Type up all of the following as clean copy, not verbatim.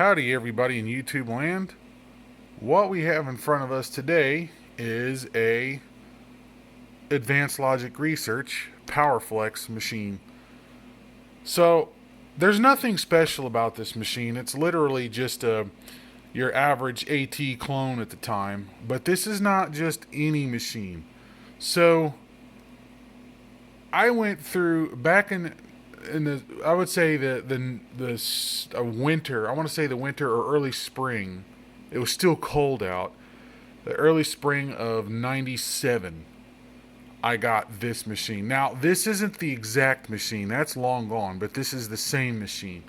Howdy everybody in YouTube land. What we have in front of us today is a Advanced Logic Research PowerFlex machine. So there's nothing special about this machine. It's literally just your average AT clone at the time. But this is not just any machine. So I went through back in the I would say the winter. I want to say the winter or early spring. It was still cold out. The early spring of '97. I got this machine. Now, this isn't the exact machine. That's long gone, but this is the same machine.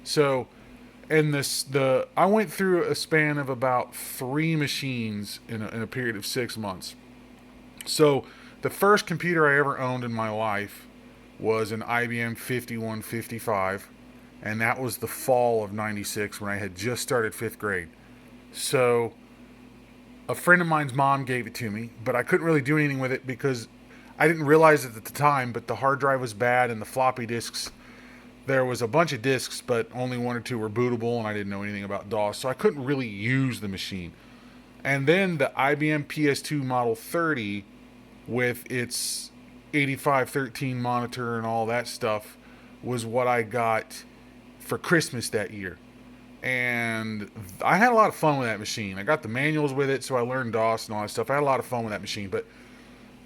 So, I went through a span of about 3 machines in a period of 6 months. So, the first computer I ever owned in my life was an IBM 5155, and that was the fall of '96 when I had just started 5th grade. So, a friend of mine's mom gave it to me, but I couldn't really do anything with it because I didn't realize it at the time, but the hard drive was bad and the floppy disks, there was a bunch of disks, but only 1 or 2 were bootable, and I didn't know anything about DOS, so I couldn't really use the machine. And then the IBM PS2 Model 30 with its 8513 monitor and all that stuff was what I got for Christmas that year. And I had a lot of fun with that machine. I got the manuals with it, so I learned DOS and all that stuff. I had a lot of fun with that machine, but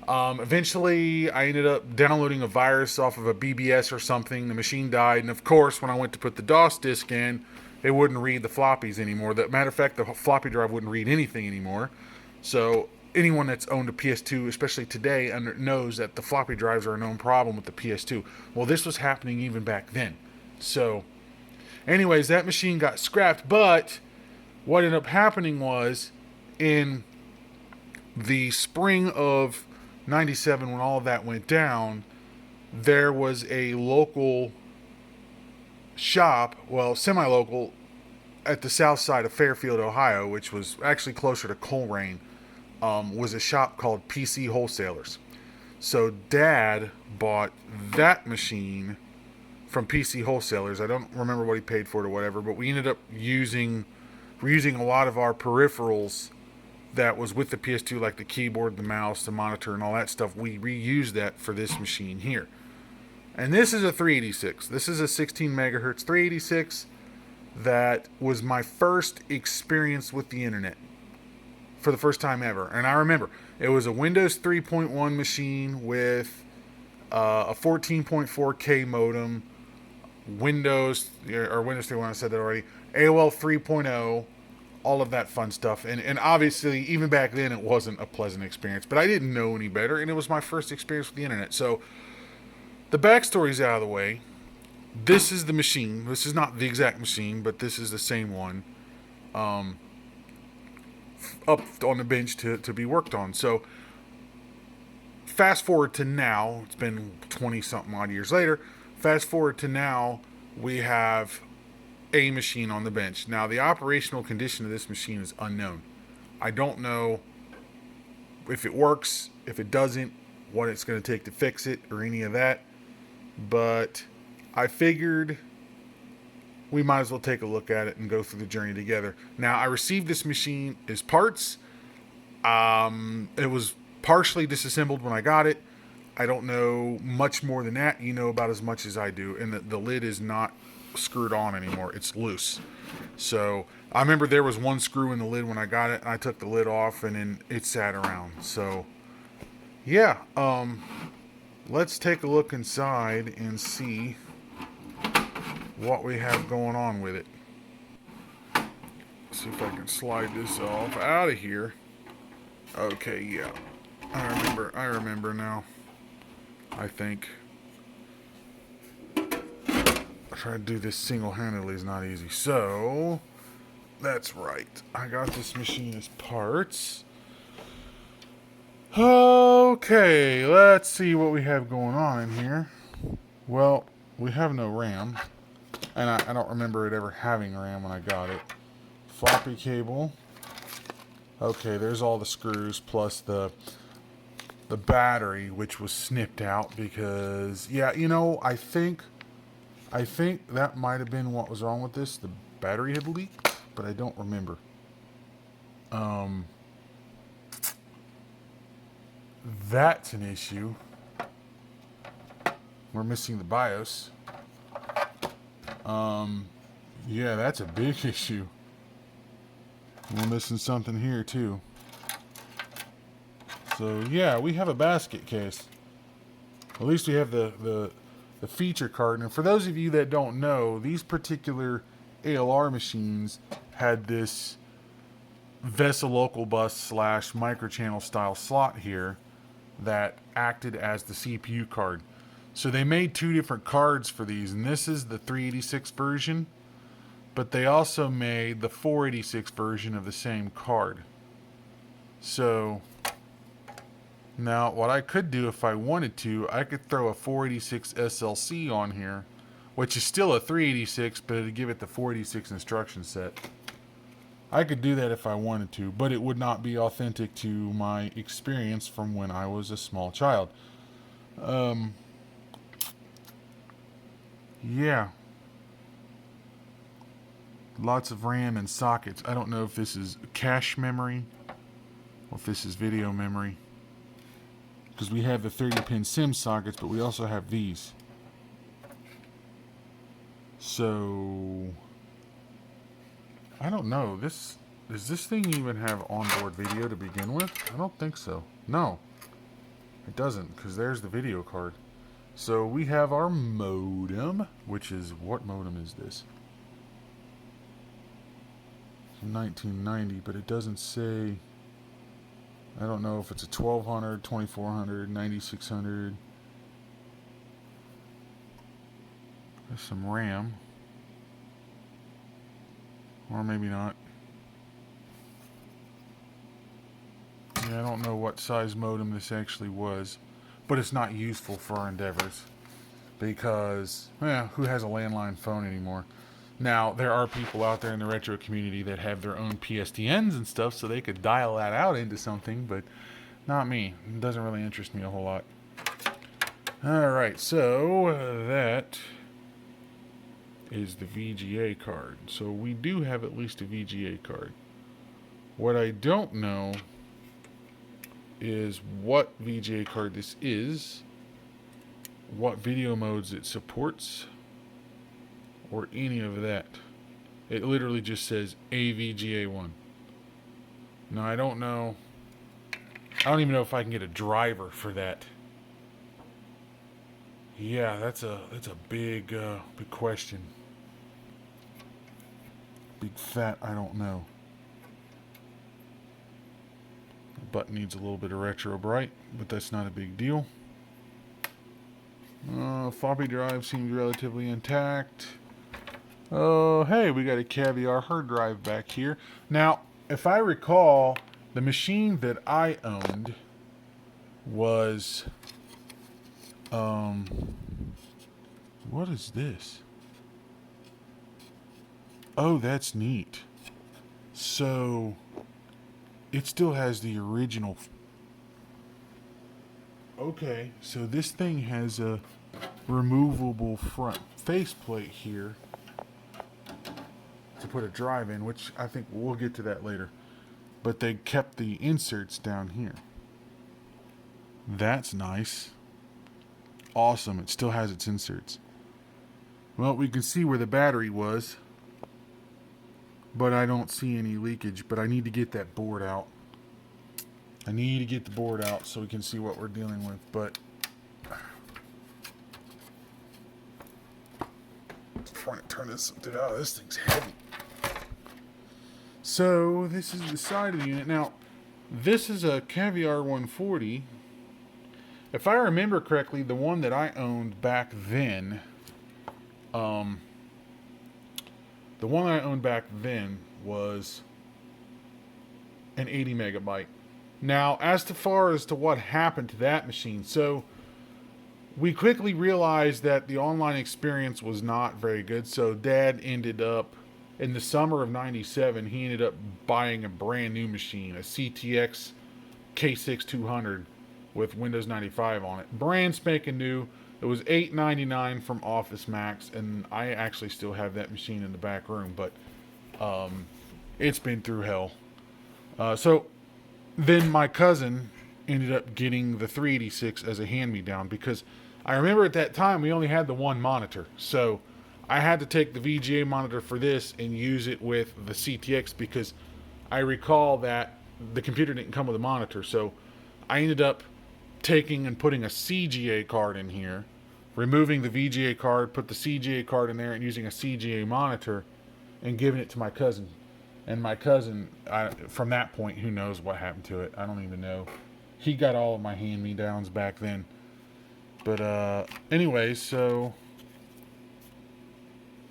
eventually I ended up downloading a virus off of a BBS or something. The machine died, and of course, when I went to put the DOS disk in, it wouldn't read the floppies anymore. Matter of fact, the floppy drive wouldn't read anything anymore. So anyone that's owned a PS2, especially today, knows that the floppy drives are a known problem with the PS2. Well, this was happening even back then. So anyways, that machine got scrapped, but what ended up happening was in the spring of '97, when all of that went down, there was a local shop, well, semi-local, at the south side of Fairfield, Ohio, which was actually closer to Coleraine, was a shop called PC Wholesalers. So Dad bought that machine from PC Wholesalers. I don't remember what he paid for it or whatever, but we ended up using a lot of our peripherals that was with the PS2, like the keyboard, the mouse, the monitor, and all that stuff. We reused that for this machine here. And this is a 386. This is a 16 megahertz 386 that was my first experience with the internet for the first time ever. And I remember it was a Windows 3.1 machine with a 14.4K modem, Windows 3.1, I said that already, AOL 3.0, all of that fun stuff. And obviously, even back then, it wasn't a pleasant experience. But I didn't know any better, and it was my first experience with the internet. So the backstory's out of the way. This is the machine. This is not the exact machine, but this is the same one up on the bench to be worked on. So fast forward to now. It's been 20-something odd years later. Fast forward to now, we have a machine on the bench. Now, the operational condition of this machine is unknown. I don't know if it works, if it doesn't, what it's going to take to fix it, or any of that. But I figured we might as well take a look at it and go through the journey together. Now, I received this machine as parts. It was partially disassembled when I got it. I don't know much more than that. You know about as much as I do. And the lid is not screwed on anymore. It's loose. So I remember there was one screw in the lid when I got it. And I took the lid off and then it sat around. So yeah, let's take a look inside and see what we have going on with it. See if I can slide this off out of here. Okay, yeah. I remember now. I think. Try to do this single-handedly is not easy. So, that's right. I got this machine as parts. Okay, let's see what we have going on in here. Well, we have no RAM. And I don't remember it ever having RAM when I got it. Floppy cable. Okay, there's all the screws plus the battery, which was snipped out because, yeah, you know, I think that might have been what was wrong with this. The battery had leaked, but I don't remember. That's an issue. We're missing the BIOS. Yeah, that's a big issue. We're missing something here too. So yeah, we have a basket case. At least we have the feature card. And for those of you that don't know, these particular ALR machines had this VESA local bus / microchannel style slot here that acted as the CPU card. So they made two different cards for these, and this is the 386 version, but they also made the 486 version of the same card. So now what I could do if I wanted to, I could throw a 486 SLC on here, which is still a 386, but it'd give it the 486 instruction set. I could do that if I wanted to, but it would not be authentic to my experience from when I was a small child. Yeah. Lots of RAM and sockets. I don't know if this is cache memory or if this is video memory. Because we have the 30-pin SIM sockets, but we also have these. So I don't know. Does this thing even have onboard video to begin with? I don't think so. No, it doesn't, because there's the video card. So we have our modem, which is, what modem is this? It's 1990, but it doesn't say. I don't know if it's a 1200, 2400, 9600. There's some RAM. Or maybe not. Yeah, I don't know what size modem this actually was. But it's not useful for our endeavors. Because, who has a landline phone anymore? Now, there are people out there in the retro community that have their own PSTNs and stuff, so they could dial that out into something, but not me. It doesn't really interest me a whole lot. Alright, so that is the VGA card. So we do have at least a VGA card. What I don't know is what VGA card this is, what video modes it supports, or any of that. It literally just says AVGA1. Now I don't know. I don't even know if I can get a driver for that. Yeah, that's a big big question. Big fat I don't know. The button needs a little bit of retro bright, but that's not a big deal. Floppy drive seems relatively intact. Oh, hey, we got a Caviar hard drive back here. Now, if I recall, the machine that I owned was, what is this? Oh, that's neat. So, it still has the original. Okay, so this thing has a removable front faceplate here to put a drive in, which I think we'll get to that later. But they kept the inserts down here. That's nice. Awesome, it still has its inserts. Well, we can see where the battery was, but I don't see any leakage, but I need to get that board out. I need to get the board out so we can see what we're dealing with, but I'm trying to turn this, oh, this thing's heavy. So this is the side of the unit. Now, this is a Caviar 140. If I remember correctly, the one that I owned back then, the one I owned back then was an 80 megabyte. Now, as far as to what happened to that machine, so we quickly realized that the online experience was not very good. So Dad ended up, in the summer of '97, he ended up buying a brand new machine, a CTX K6200 with Windows 95 on it. Brand spanking new. It was $8.99 from Office Max, and I actually still have that machine in the back room. But It's been through hell. So then my cousin ended up getting the 386 as a hand-me-down because I remember at that time we only had the one monitor. So I had to take the VGA monitor for this and use it with the CTX because I recall that the computer didn't come with a monitor. So I ended up taking and putting a CGA card in here, removing the VGA card, put the CGA card in there, and using a CGA monitor and giving it to my cousin. And my cousin, from that point, who knows what happened to it? I don't even know. He got all of my hand-me-downs back then. But anyways, so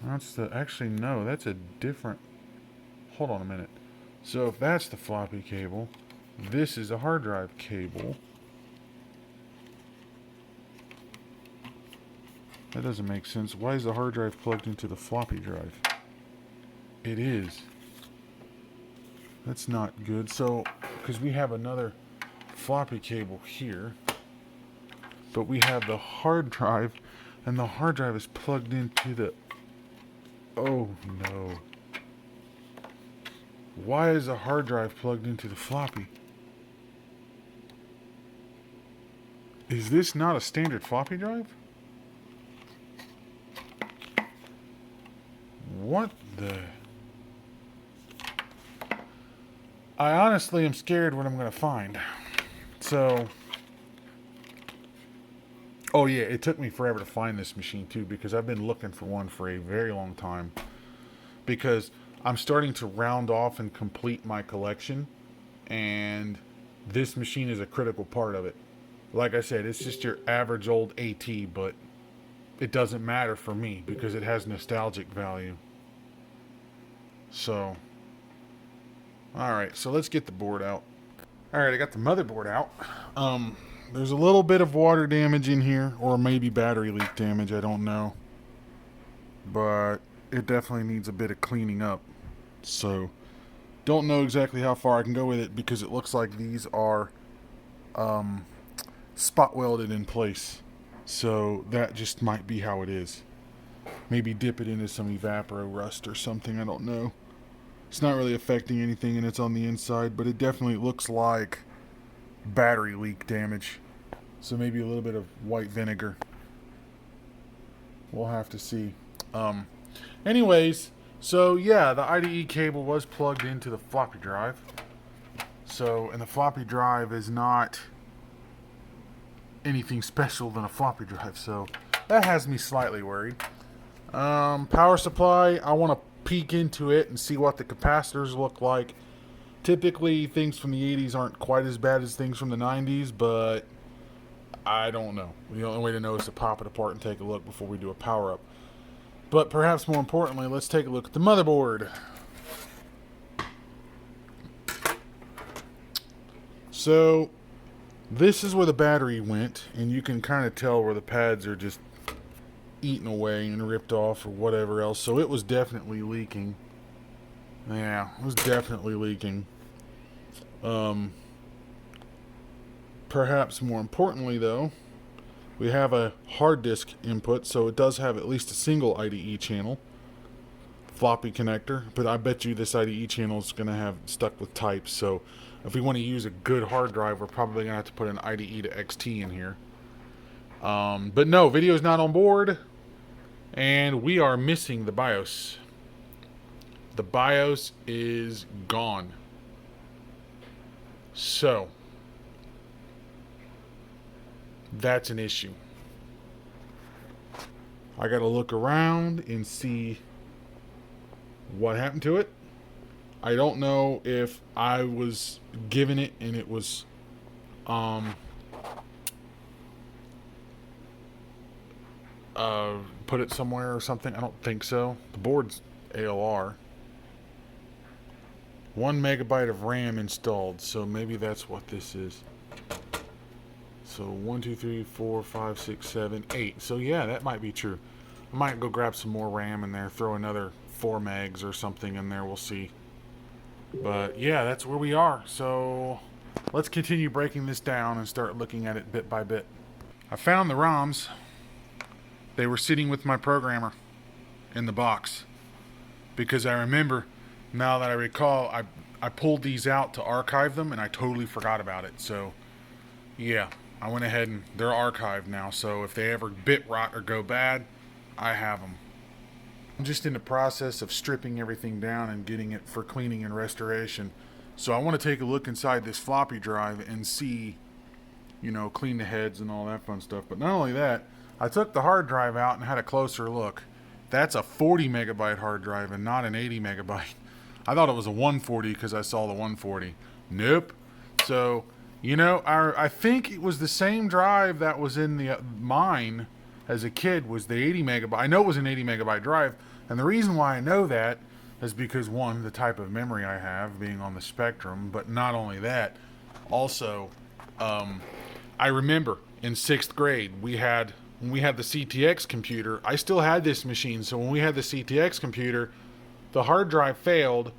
that's the, actually no, that's a different, hold on a minute. So if that's the floppy cable, this is a hard drive cable. That doesn't make sense. Why is the hard drive plugged into the floppy drive? It is. That's not good. So, because we have another floppy cable here, but we have the hard drive, and the hard drive is plugged into the... Oh, no. Why is the hard drive plugged into the floppy? Is this not a standard floppy drive? What the... I honestly am scared what I'm going to find. So... Oh yeah, it took me forever to find this machine too because I've been looking for one for a very long time. Because I'm starting to round off and complete my collection. And this machine is a critical part of it. Like I said, it's just your average old AT, but it doesn't matter for me because it has nostalgic value. So, alright, so let's get the board out. Alright, I got the motherboard out. There's a little bit of water damage in here, or maybe battery leak damage, I don't know. But it definitely needs a bit of cleaning up. So, don't know exactly how far I can go with it because it looks like these are spot welded in place. So, that just might be how it is. Maybe dip it into some evaporo rust or something, I don't know. It's not really affecting anything and it's on the inside, but it definitely looks like battery leak damage. So maybe a little bit of white vinegar. We'll have to see. Anyways, so yeah, the IDE cable was plugged into the floppy drive. So, and the floppy drive is not anything special than a floppy drive, so that has me slightly worried. Power supply, I want to peek into it and see what the capacitors look like. Typically, things from the 80s aren't quite as bad as things from the 90s, but I don't know. The only way to know is to pop it apart and take a look before we do a power-up. But perhaps more importantly, let's take a look at the motherboard. So, this is where the battery went, and you can kind of tell where the pads are just eaten away and ripped off or whatever else. So it was definitely leaking. Yeah, it was definitely leaking. Perhaps more importantly though, we have a hard disk input, so it does have at least a single IDE channel. Floppy connector, but I bet you this IDE channel is going to have stuck with types, so if we want to use a good hard drive, we're probably going to have to put an IDE to XT in here. But no, video is not on board, and we are missing the BIOS. The BIOS is gone. So, that's an issue. I gotta look around and see what happened to it. I don't know if I was given it and it was put it somewhere or something. I don't think so. The board's ALR. 1 megabyte of RAM installed, so maybe that's what this is. So 1, 2, 3, 4, 5, 6, 7, 8. So yeah, that might be true. I might go grab some more RAM in there, throw another 4 megs or something in there, we'll see. But yeah, that's where we are. So let's continue breaking this down and start looking at it bit by bit. I found the ROMs. They were sitting with my programmer in the box. Because I remember Now that I recall, I pulled these out to archive them, and I totally forgot about it. So, yeah, I went ahead and they're archived now. So if they ever bit rot or go bad, I have them. I'm just in the process of stripping everything down and getting it for cleaning and restoration. So I want to take a look inside this floppy drive and see, clean the heads and all that fun stuff. But not only that, I took the hard drive out and had a closer look. That's a 40 megabyte hard drive and not an 80 megabyte. I thought it was a 140 because I saw the 140. Nope. So, I think it was the same drive that was in the mine as a kid was the 80 megabyte. I know it was an 80 megabyte drive. And the reason why I know that is because, one, the type of memory I have being on the Spectrum. But not only that, also, I remember in 6th grade, when we had the CTX computer, I still had this machine. So when we had the CTX computer, the hard drive failed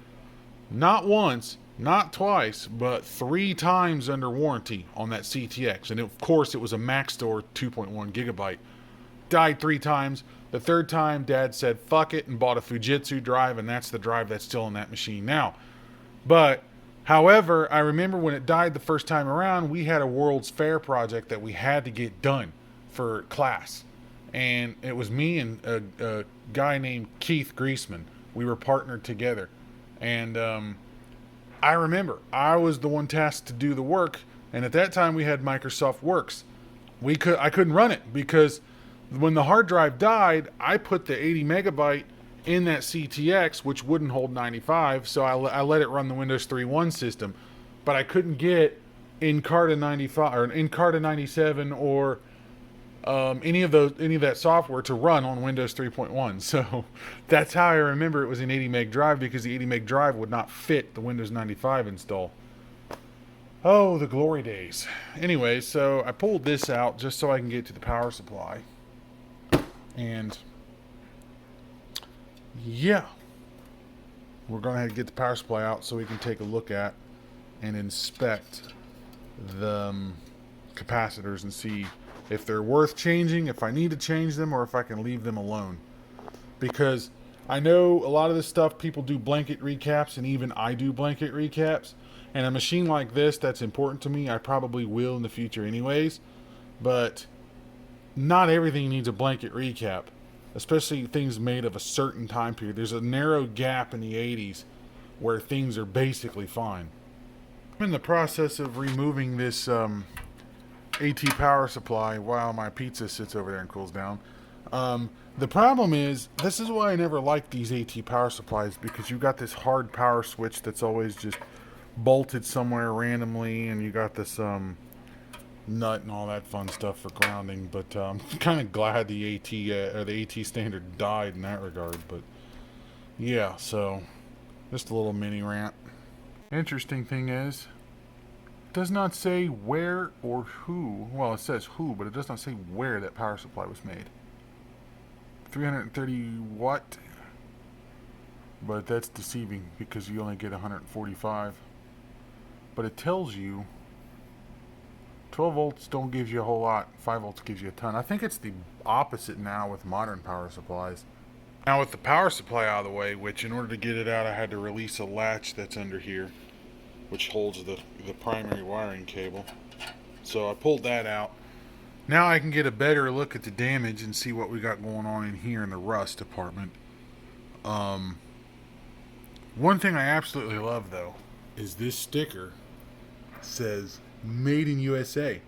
not once, not twice, but 3 times under warranty on that CTX. And of course, it was a Maxtor 2.1 gigabyte. Died 3 times. The 3rd time, Dad said, fuck it, and bought a Fujitsu drive, and that's the drive that's still in that machine now. But, however, I remember when it died the first time around, we had a World's Fair project that we had to get done for class. And it was me and a guy named Keith Griesman. We were partnered together. And I remember I was the one tasked to do the work, and at that time we had Microsoft Works. I couldn't run it because when the hard drive died, I put the 80 megabyte in that CTX, which wouldn't hold 95, so I let it run the Windows 3.1 system. But I couldn't get Encarta 95 or Encarta 97 or any of that software to run on Windows 3.1. So that's how I remember it was an 80 meg drive, because the 80 meg drive would not fit the Windows 95 install. Oh, the glory days. Anyway, so I pulled this out just so I can get to the power supply. And yeah, we're going to get the power supply out so we can take a look at and inspect the capacitors and see if they're worth changing, if I need to change them, or if I can leave them alone. Because I know a lot of this stuff people do blanket recaps, and even I do blanket recaps. And a machine like this that's important to me, I probably will in the future anyways. But not everything needs a blanket recap, especially things made of a certain time period. There's a narrow gap in the 80s where things are basically fine. I'm in the process of removing this AT power supply while my pizza sits over there and cools down. The problem is, this is why I never liked these AT power supplies, because you got this hard power switch that's always just bolted somewhere randomly, and you got this nut and all that fun stuff for grounding. But I'm kind of glad the AT or the AT standard died in that regard. But yeah, so just a little mini rant. Interesting thing is, it does not say where or who. Well, it says who, but it does not say where that power supply was made. 330 watt, but that's deceiving because you only get 145. But it tells you 12 volts don't give you a whole lot, 5 volts gives you a ton. I think it's the opposite now with modern power supplies. Now with the power supply out of the way, which in order to get it out I had to release a latch that's under here, which holds the primary wiring cable. So I pulled that out. Now I can get a better look at the damage and see what we got going on in here in the rust department. One thing I absolutely love though is this sticker says Made in USA,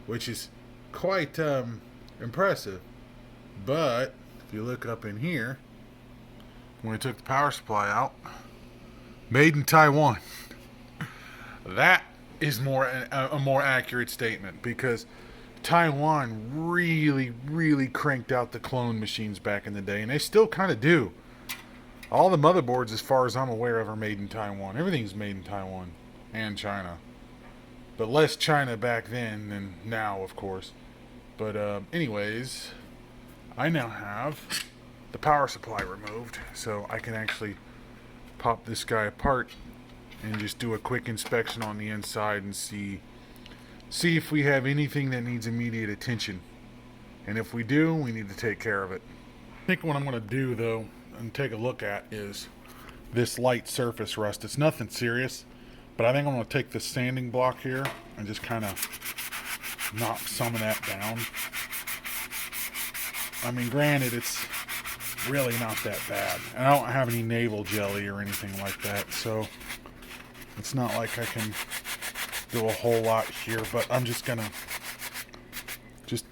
which is quite impressive. But if you look up in here, when we took the power supply out, made in Taiwan. That is a more accurate statement, because Taiwan really cranked out the clone machines back in the day, and they still kind of do. All the motherboards, as far as I'm aware of, are made in Taiwan. Everything's made in Taiwan and China. But less China back then than now, of course. But anyways, I now have the power supply removed, so I can actually pop this guy apart and just do a quick inspection on the inside and see if we have anything that needs immediate attention. And if we do, we need to take care of it. I think what I'm going to do though and take a look at is this light surface rust. It's nothing serious, but I think I'm going to take this sanding block here and just kind of knock some of that down. I mean, granted, it's really not that bad. And I don't have any navel jelly or anything like that, so it's not like I can do a whole lot here, but I'm just going to just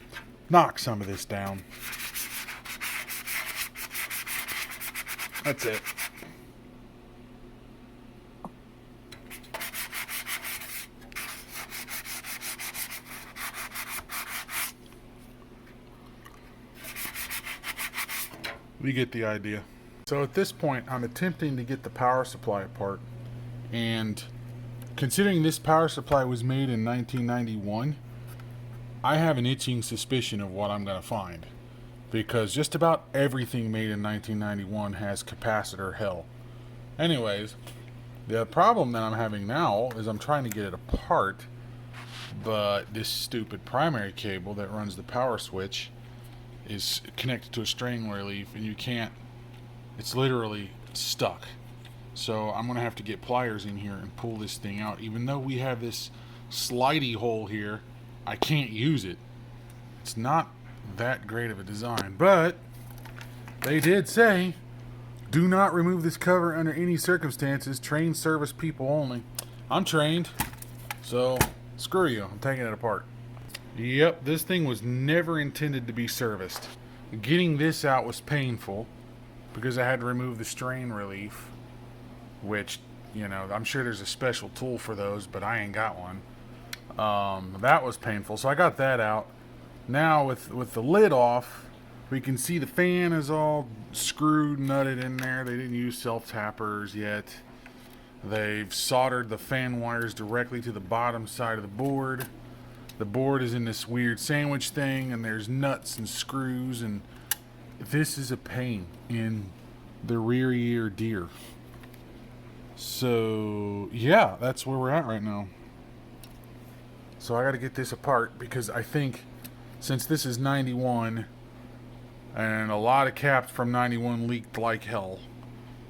knock some of this down. That's it. We get the idea. So at this point, I'm attempting to get the power supply apart, and considering this power supply was made in 1991, I have an itching suspicion of what I'm going to find, because just about everything made in 1991 has capacitor hell. Anyways, the problem that I'm having now is I'm trying to get it apart, but this stupid primary cable that runs the power switch is connected to a strain relief, and you can't, it's literally stuck. So I'm gonna have to get pliers in here and pull this thing out. Even though we have this slidey hole here, I can't use it. It's not that great of a design, but they did say do not remove this cover under any circumstances. Trained service people only. I'm trained, so screw you, I'm taking it apart. Yep, this thing was never intended to be serviced. Getting this out was painful because I had to remove the strain relief, which, you know, I'm sure there's a special tool for those, but I ain't got one. That was painful, so I got that out. Now with the lid off, we can see the fan is all screwed, nutted in there. They didn't use self-tappers yet. They've soldered the fan wires directly to the bottom side of the board. The board is in this weird sandwich thing, and there's nuts and screws, and this is a pain in the rear ear deer. So, yeah, that's where we're at right now. So I got to get this apart, because I think since this is 91, and a lot of caps from 91 leaked like hell,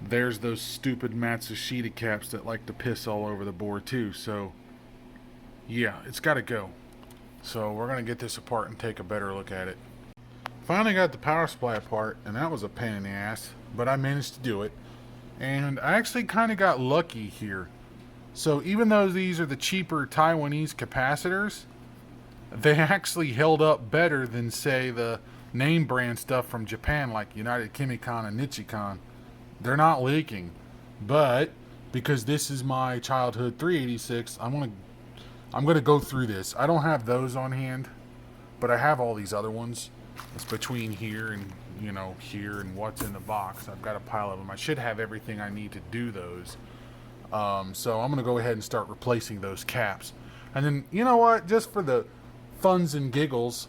there's those stupid Matsushita caps that like to piss all over the board too. So, yeah, it's got to go. So we're going to get this apart and take a better look at it. Finally got the power supply apart, and that was a pain in the ass, but I managed to do it. And I actually kind of got lucky here. So even though these are the cheaper Taiwanese capacitors, they actually held up better than, say, the name brand stuff from Japan like United Chemicon and Nichicon. They're not leaking. But because this is my childhood 386, I'm going to go through this. I don't have those on hand, but I have all these other ones. It's between here and, you know, here and what's in the box. I've got a pile of them. I should have everything I need to do those. So I'm going to go ahead and start replacing those caps. And then, you know what? Just for the funs and giggles,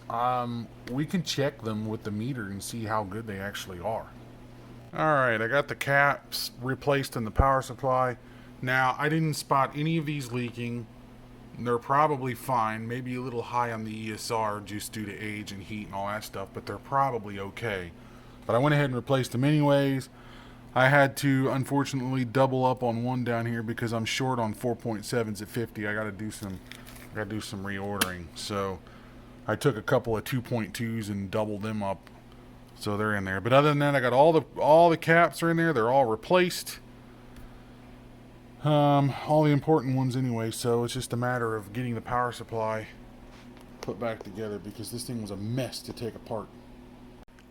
we can check them with the meter and see how good they actually are. Alright, I got the caps replaced in the power supply. Now, I didn't spot any of these leaking. They're probably fine, maybe a little high on the ESR just due to age and heat and all that stuff, but they're probably okay. But I went ahead and replaced them anyways. I had to, unfortunately, double up on one down here because I'm short on 4.7s at 50. I gotta do some reordering. So I took a couple of 2.2s and doubled them up, so they're in there. But other than that, I got all the caps are in there. They're all replaced. All the important ones anyway, so it's just a matter of getting the power supply put back together because this thing was a mess to take apart.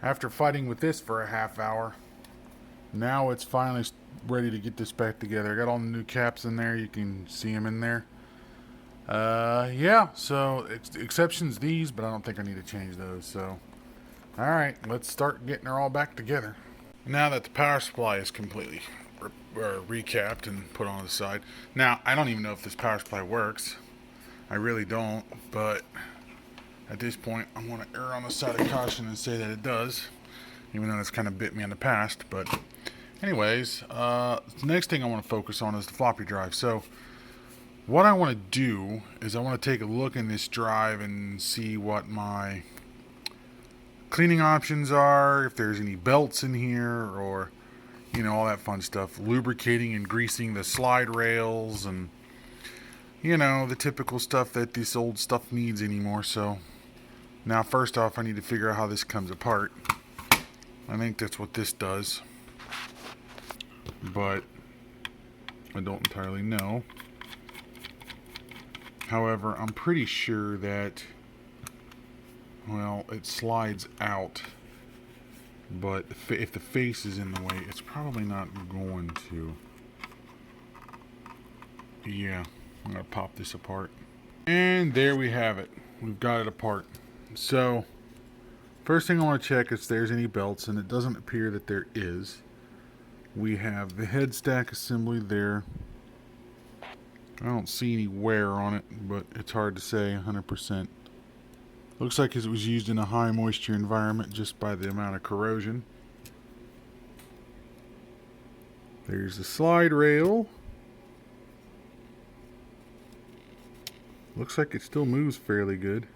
After fighting with this for a half hour, now it's finally ready to get this back together. I got all the new caps in there. You can see them in there. Yeah, so exceptions these, but I don't think I need to change those. So, alright, let's start getting her all back together. Now that the power supply is completely recapped and put on the side. Now, I don't even know if this power supply works. I really don't, but at this point, I'm going to err on the side of caution and say that it does, even though it's kind of bit me in the past. But anyways, the next thing I want to focus on is the floppy drive. So what I want to do is I want to take a look in this drive and see what my cleaning options are, if there's any belts in here, or you know, all that fun stuff. Lubricating and greasing the slide rails and, you know, the typical stuff that this old stuff needs anymore. So now first off, I need to figure out how this comes apart. I think that's what this does, but I don't entirely know. However, I'm pretty sure that, well, it slides out, but if the face is in the way, it's probably not going to. Yeah, I'm going to pop this apart. And there we have it. We've got it apart. So, first thing I want to check is if there's any belts, and it doesn't appear that there is. We have the head stack assembly there. I don't see any wear on it, but it's hard to say 100%. Looks like it was used in a high moisture environment just by the amount of corrosion. There's the slide rail. Looks like it still moves fairly good.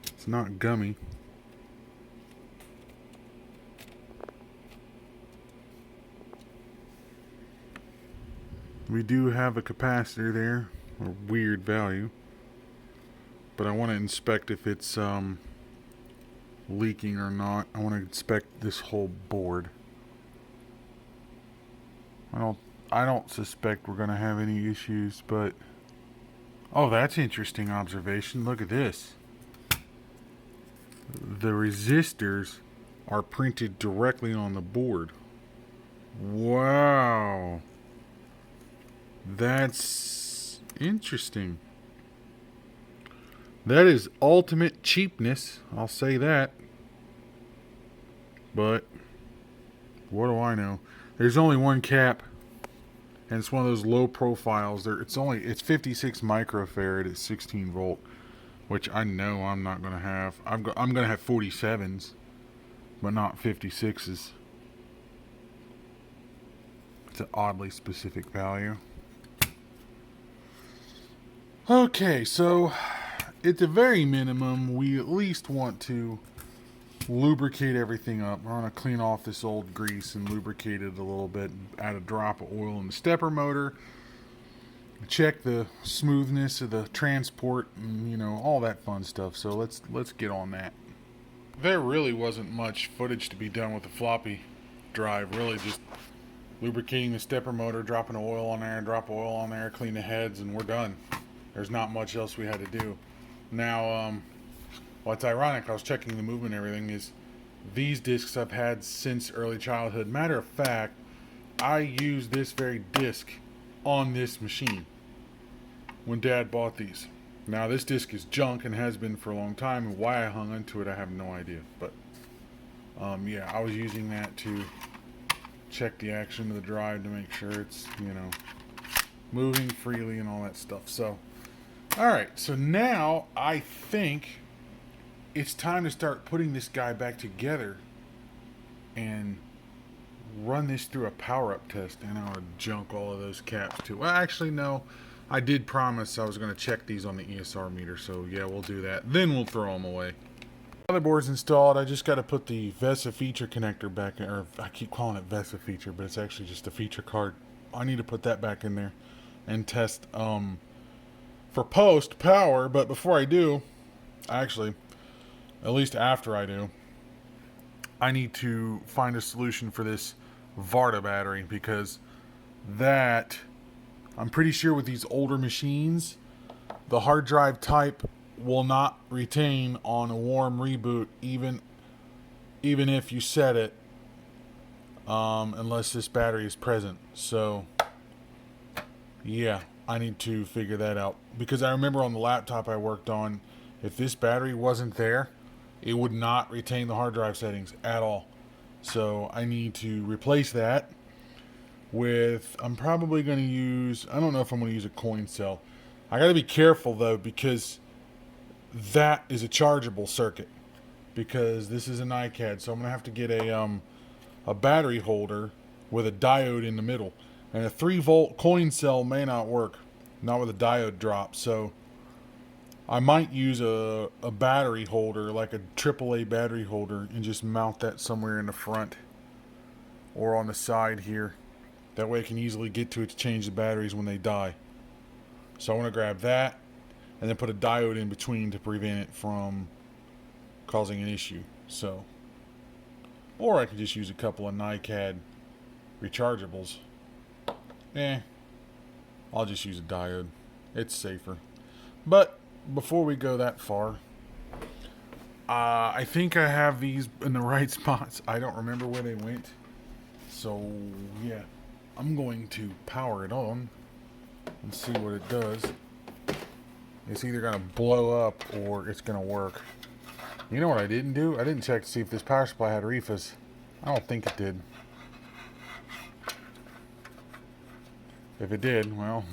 It's not gummy. We do have a capacitor there, a weird value, but I want to inspect if it's leaking or not. I want to inspect this whole board. I don't suspect we're going to have any issues, but oh, that's interesting observation. Look at this. The resistors are printed directly on the board. Wow. That's interesting. That is ultimate cheapness, I'll say that. But what do I know? There's only one cap, and it's one of those low profiles. It's 56 microfarad at 16 volt, which I know I'm not going to have. I'm going to have 47s, but not 56s. It's an oddly specific value. Okay, so at the very minimum, we at least want to lubricate everything up. We're going to clean off this old grease and lubricate it a little bit. Add a drop of oil in the stepper motor. Check the smoothness of the transport and, you know, all that fun stuff. So let's get on that. There really wasn't much footage to be done with the floppy drive. Really just lubricating the stepper motor, dropping oil on there, drop oil on there, clean the heads, and we're done. There's not much else we had to do. Now, what's ironic, I was checking the movement and everything, is these discs I've had since early childhood. Matter of fact, I used this very disc on this machine when Dad bought these. Now, this disc is junk and has been for a long time, and why I hung onto it, I have no idea. But, yeah, I was using that to check the action of the drive to make sure it's, you know, moving freely and all that stuff. So, alright, so now I think it's time to start putting this guy back together and run this through a power-up test, and I'll junk all of those caps too. Well, actually, no. I did promise I was going to check these on the ESR meter, so yeah, we'll do that. Then we'll throw them away. Motherboard's installed. I just got to put the VESA feature connector back in, or I keep calling it VESA feature, but it's actually just a feature card. I need to put that back in there and test for post power. But before I do, actually, at least after I do, I need to find a solution for this Varta battery, because that, I'm pretty sure with these older machines, the hard drive type will not retain on a warm reboot, even if you set it, unless this battery is present. So yeah, I need to figure that out, because I remember on the laptop I worked on, if this battery wasn't there, it would not retain the hard drive settings at all. So I need to replace that with, I'm probably going to use, I don't know if I'm going to use a coin cell. I got to be careful though, because that is a chargeable circuit, because this is an iCAD. So I'm going to have to get a battery holder with a diode in the middle, and a 3-volt coin cell may not work, not with a diode drop. So I might use a battery holder, like a AAA battery holder, and just mount that somewhere in the front. or on the side here. That way I can easily get to it to change the batteries when they die. So I want to grab that and then put a diode in between to prevent it from causing an issue. So, or I could just use a couple of NiCad rechargeables. I'll just use a diode. It's safer. But before we go that far, I think I have these in the right spots. I don't remember where they went. So, yeah. I'm going to power it on and see what it does. It's either going to blow up or it's going to work. You know what I didn't do? I didn't check to see if this power supply had refas. I don't think it did. If it did, well,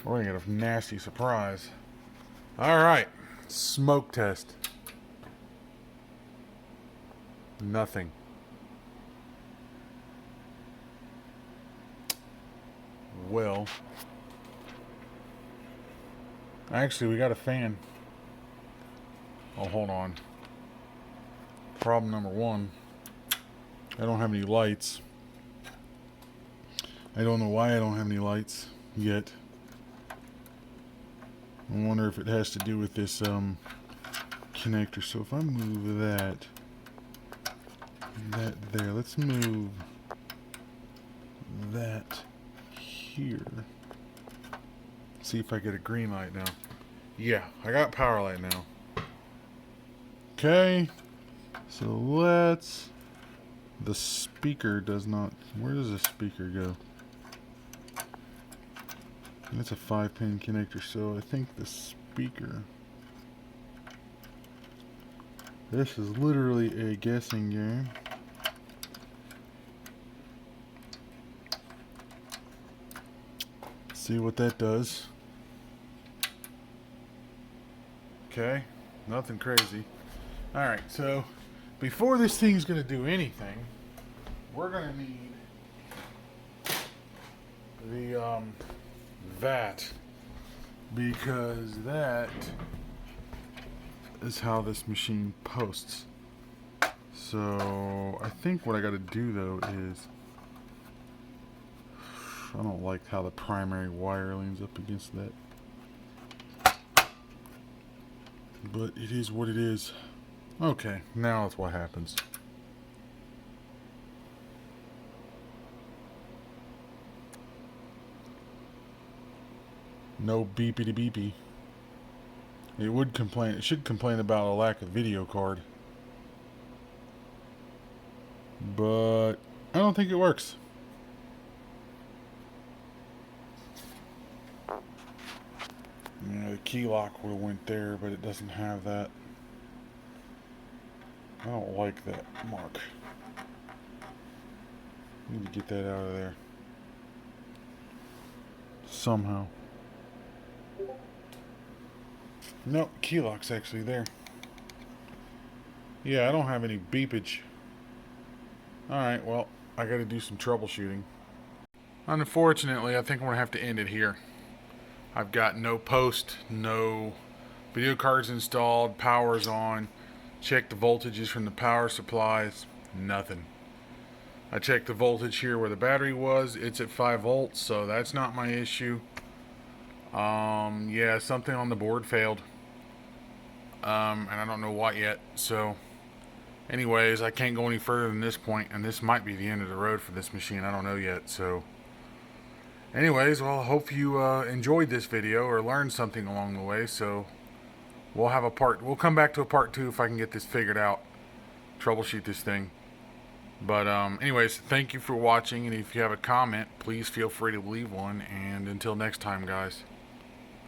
we're going to get a nasty surprise. Alright, smoke test. Nothing. Well, actually we got a fan. Oh, hold on. Problem number one, I don't have any lights. I don't know why I don't have any lights yet. I wonder if it has to do with this connector. So if I move that there, let's move that here. See if I get a green light now. Yeah, I got power light now. Okay, so let's. The speaker does not. Where does the speaker go? That's a 5-pin connector, so I think the speaker. This is literally a guessing game. See what that does. Okay, nothing crazy. Alright, so before this thing's going to do anything, we're going to need the VAT, because that is how this machine posts. So I think what I got to do though is, I don't like how the primary wire leans up against that, but it is what it is. Okay, now that's what happens. No beepity beepy. It would complain. It should complain about a lack of video card, but I don't think it works. Yeah, the key lock would have went there, but it doesn't have that. I don't like that mark. Need to get that out of there somehow. Nope, key lock's actually there. Yeah, I don't have any beepage. Alright, well, I gotta do some troubleshooting. Unfortunately, I think I'm gonna have to end it here. I've got no post, no video cards installed, power's on. Checked the voltages from the power supplies, nothing. I checked the voltage here where the battery was, it's at 5 volts, so that's not my issue. Yeah, something on the board failed. And I don't know what yet, so anyways, I can't go any further than this point, and this might be the end of the road for this machine, I don't know yet, so anyways, well, I hope you enjoyed this video or learned something along the way. So we'll come back to a part 2 if I can get this figured out, troubleshoot this thing. But anyways, thank you for watching, and if you have a comment, please feel free to leave one, and until next time, guys.